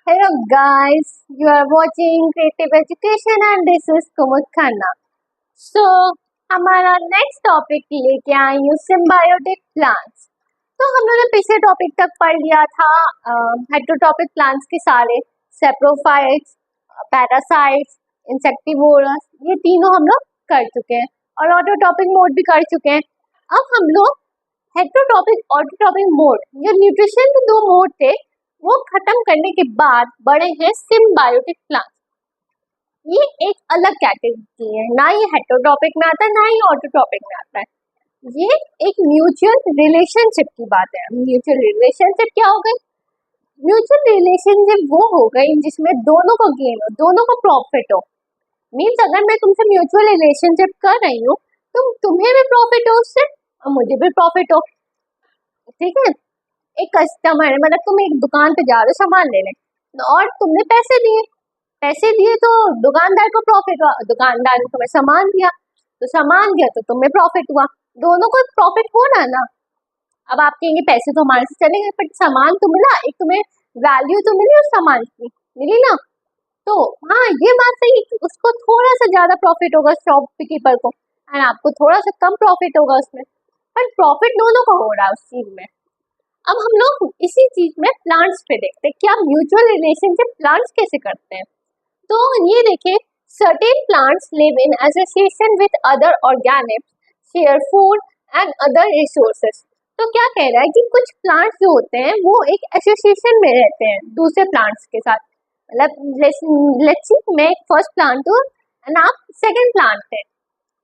Hello guys, you are watching Creative Education and this is Kumud Khanna. So हमारा next topic लेके आई हूँ symbiotic plants. तो हम लोगों ने पिछले टॉपिक तक पढ़ लिया था हेटेरोटॉपिक प्लांट्स के सारे सेप्रोफाइट्स, पैरासाइट्स, इंसेक्टिवोरस, ये तीनों हम लोग कर चुके हैं और ऑटोटॉपिक मोड भी कर चुके हैं। अब हम लोग हेटेरोटॉपिक ऑटोटॉपिक मोड, जो न्यूट्रिशन के दो मोड थे वो खत्म करने के बाद बड़े हैं सिम्बायोटिक प्लांट्स। ये एक अलग कैटेगरी है, ना ये हेटेरोटॉपिक में आता है ना ही ऑटोटॉपिक में आता है। ये एक म्यूचुअल रिलेशनशिप की बात है। म्यूचुअल रिलेशनशिप क्या हो गई? म्यूचुअल रिलेशनशिप वो हो गई जिसमें दोनों को गेन हो, दोनों को प्रॉफिट हो। मीन्स अगर मैं तुमसे म्यूचुअल रिलेशनशिप कर रही हूँ तो तुम्हें भी प्रॉफिट हो उससे और मुझे भी प्रॉफिट हो। ठीक है, एक कस्टमर है, मतलब तुम एक दुकान पे जा रहे हो सामान लेने और तुमने पैसे दिए तो दुकानदार को प्रॉफिट हुआ, दुकानदार ने तुम्हें सामान दिया तो तुम्हें प्रॉफिट हुआ, दोनों को प्रॉफिट होना ना। अब आप कहेंगे पैसे तो हमारे से चले गए पर सामान तो मिला, एक तुम्हें वैल्यू तो मिली उस सामान की, मिली ना। तो हाँ, ये बात सही है, उसको थोड़ा सा ज्यादा प्रॉफिट होगा शॉपकीपर को और आपको थोड़ा सा कम प्रॉफिट होगा उसमें, पर प्रॉफिट दोनों को हो रहा है उस चीज में। अब हम लोग इसी चीज में प्लांट्स पे देखते हैं क्या म्यूचुअल रिलेशनशिप प्लांट्स कैसे करते हैं। तो ये देखिए, certain plants live in association with other Organics, share food and other resources. तो क्या कह रहा है कि कुछ प्लांट्स जो होते हैं वो एक एसोसिएशन में रहते हैं दूसरे प्लांट्स के साथ। मतलब लेट्स सी मैं फर्स्ट प्लांट हूँ एंड आप सेकंड प्लांट है,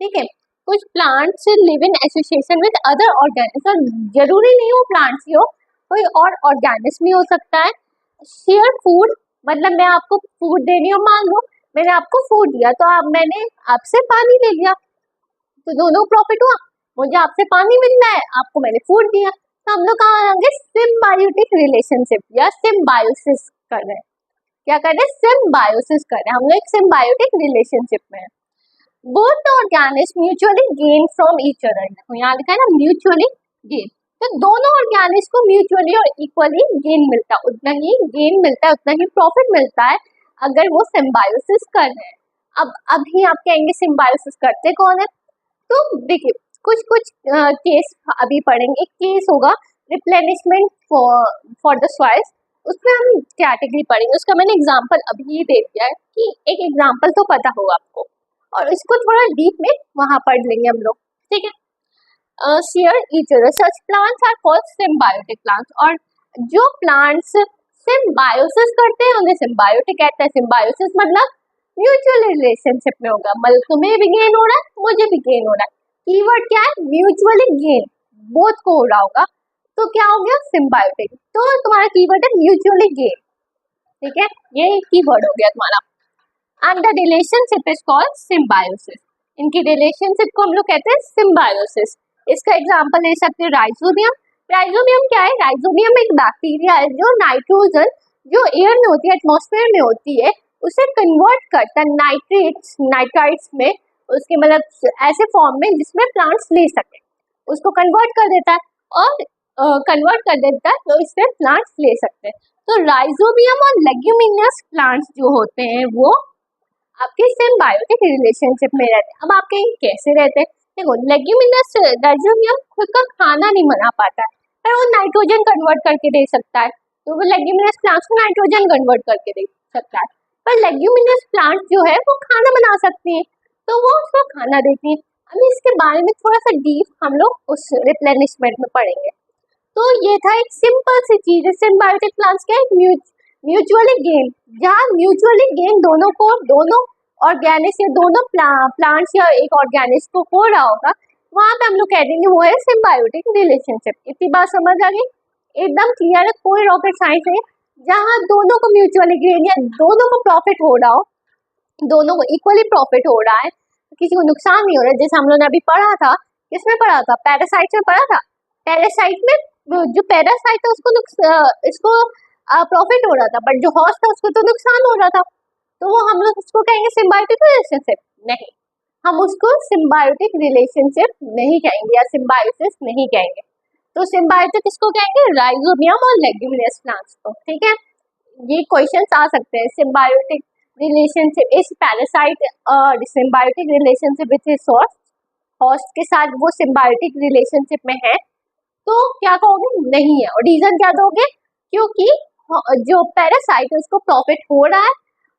ठीक है। कुछ plants live in association with other organism, जरूरी नहीं हो प्लांट्स ही हो, कोई और ऑर्गेनिज्म भी हो सकता है। शेयर फूड, मतलब मैं आपको फूड दे रही हूँ, मान लो मैंने आपको फूड दिया तो मैंने आपसे पानी ले लिया, तो दोनों प्रॉफिट हुआ, मुझे आपसे पानी मिल रहा है, आपको मैंने फूड दिया, तो हम लोग कहाँ आएंगे? सिम्बायोटिक रिलेशनशिप या सिम्बायोसिस कर रहे हैं। क्या कर रहे हैं? सिम्बायोसिस कर रहे हैं, हम लोग एक सिम्बायोटिक रिलेशनशिप में है। Both the organisms mutually gain from each other। यहाँ लिखा है ना म्यूचुअली गेन, तो दोनों ऑर्गेनिज्म को म्यूचुअली और इक्वली गेन मिलता है, उतना ही गेन मिलता है, उतना ही प्रॉफिट मिलता है अगर वो सिम्बायोसिस कर रहे हैं। अब अभी आप कहेंगे सिम्बायोसिस करते कौन है? तो देखिए कुछ केस अभी पढ़ेंगे। एक केस होगा रिप्लेनिशमेंट फॉर द सॉइल्स, उसमें हम कैटेगरी पढ़ेंगे, उसका मैंने एग्जाम्पल अभी दे दिया है कि एक एग्जाम्पल तो पता होगा आपको और इसको थोड़ा डीप में वहां पढ़ लेंगे हम लोग, ठीक है। Share each other, such plants are called symbiotic plants. और जो प्लांट्स सिम्बायोसिस करते हैं उन्हें सिम्बायोटिक कहते हैं। सिम्बायोसिस मतलब म्यूचुअल रिलेशनशिप में होगा, मतलब तुम्हें भी गेन हो रहा है मुझे भी गेन हो रहा है। कीवर्ड क्या है? म्यूचुअली गेन, बोथ को हो रहा होगा, तो क्या हो गया? सिम्बायोटिक। तो तुम्हारा कीवर्ड है म्यूचुअली गेन, ठीक है, ये कीवर्ड हो गया तुम्हारा। And the relationship is called symbiosis. इनकी रिलेशनशिप को हम लोग कहते हैं सिम्बायोसिस। इसका एग्जांपल ले सकते हैं राइजोबियम। राइजोबियम क्या है? राइजोबियम एक बैक्टीरिया है जो नाइट्रोजन जो एयर में होती है, एटमॉस्फेयर में होती है, उसे कन्वर्ट करता है नाइट्राइट्स में, उसके मतलब ऐसे फॉर्म में जिसमें प्लांट्स ले सके, उसको कन्वर्ट कर देता है और कन्वर्ट कर देता है तो इसमें प्लांट्स ले सकते हैं। तो राइजोबियम और लेग्यूमिनस प्लांट्स जो होते हैं वो आपके सिम्बायोटिक रिलेशनशिप में रहते हैं। अब आपके कैसे रहते हैं? देखो, लेग्यूमिनस राइजोबियम खुद का खाना नहीं बना पाता है पर वो नाइट्रोजन कन्वर्ट करके दे सकता है, तो वो लेग्यूमिनस प्लांट्स को नाइट्रोजन कन्वर्ट करके दे सकता है। पर लेग्यूमिनस प्लांट्स जो है वो खाना बना सकती है, तो वो उसको खाना देती है। अभी इसके बारे में थोड़ा सा डीप हम लोग उस रिप्लेनिशमेंट में पढ़ेंगे। तो ये था एक सिंपल सी चीज है, सिम्बायोटिक प्लांट्स क्या है? म्यूचुअली गेन, जहाँ म्यूचुअली गेन दोनों ऑर्गेनिक्स या दोनों प्लांट्स या एक ऑर्गेनिक्स को हो रहा होगा, वहां पे हम लोग कह देंगे वो है सिम्बायोटिक रिलेशनशिप। इतनी बात समझ आ गई? एकदम क्लियर है, कोई रॉकेट साइंस नहीं। जहाँ दोनों को म्यूचुअली गेन या दोनों को प्रॉफिट हो रहा हो, दोनों को इक्वली प्रॉफिट हो रहा है, किसी को नुकसान नहीं हो रहा है। जैसे हम लोगों ने अभी पढ़ा था, किसमें पढ़ा था? पैरासाइट में पढ़ा था। पैरासाइट में जो पैरासाइट है इसको प्रॉफिट हो रहा था, बट जो हॉस्ट था उसको तो नुकसान हो रहा था, तो वो हम लोग उसको कहेंगे सिम्बायोटिक रिलेशनशिप नहीं, हम उसको सिम्बायोटिक रिलेशनशिप नहीं कहेंगे या सिम्बायोसिस नहीं कहेंगे। तो सिम्बायोटिक किसको कहेंगे? राइजोबियम और लेग्यूमिनस प्लांट्स को, ठीक है। ये क्वेश्चंस आ सकते हैं। सिम्बायोटिक रिलेशनशिप इस parasite symbiotic relationship with his host के साथ वो सिम्बायोटिक रिलेशनशिप में है, तो क्या कहोगे? नहीं है। और रीजन क्या दोगे? क्योंकि जो पैरासाइट है उसको प्रॉफिट हो रहा है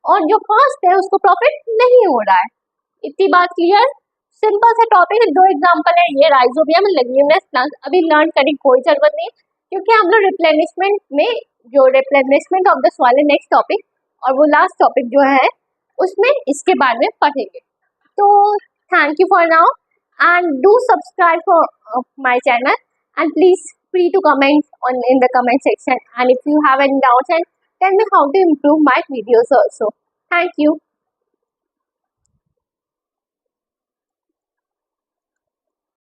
और जो होस्ट है उसको प्रॉफिट नहीं हो रहा है। इतनी बात क्लियर? सिंपल सा टॉपिक है, 2 एग्जांपल है, ये राइजोबियम लेग्यूमिनस प्लांट्स। अभी लर्न करने की कोई जरूरत नहीं क्योंकि हम लोग रिप्लेनिशमेंट में जो replenishment of the soil next topic और वो लास्ट टॉपिक जो है उसमें इसके बारे में पढ़ेंगे। तो thank you for now and do subscribe for my channel, and please free to comment on in the comment section, and if you have any doubts, and tell me how to improve my videos also. Thank you.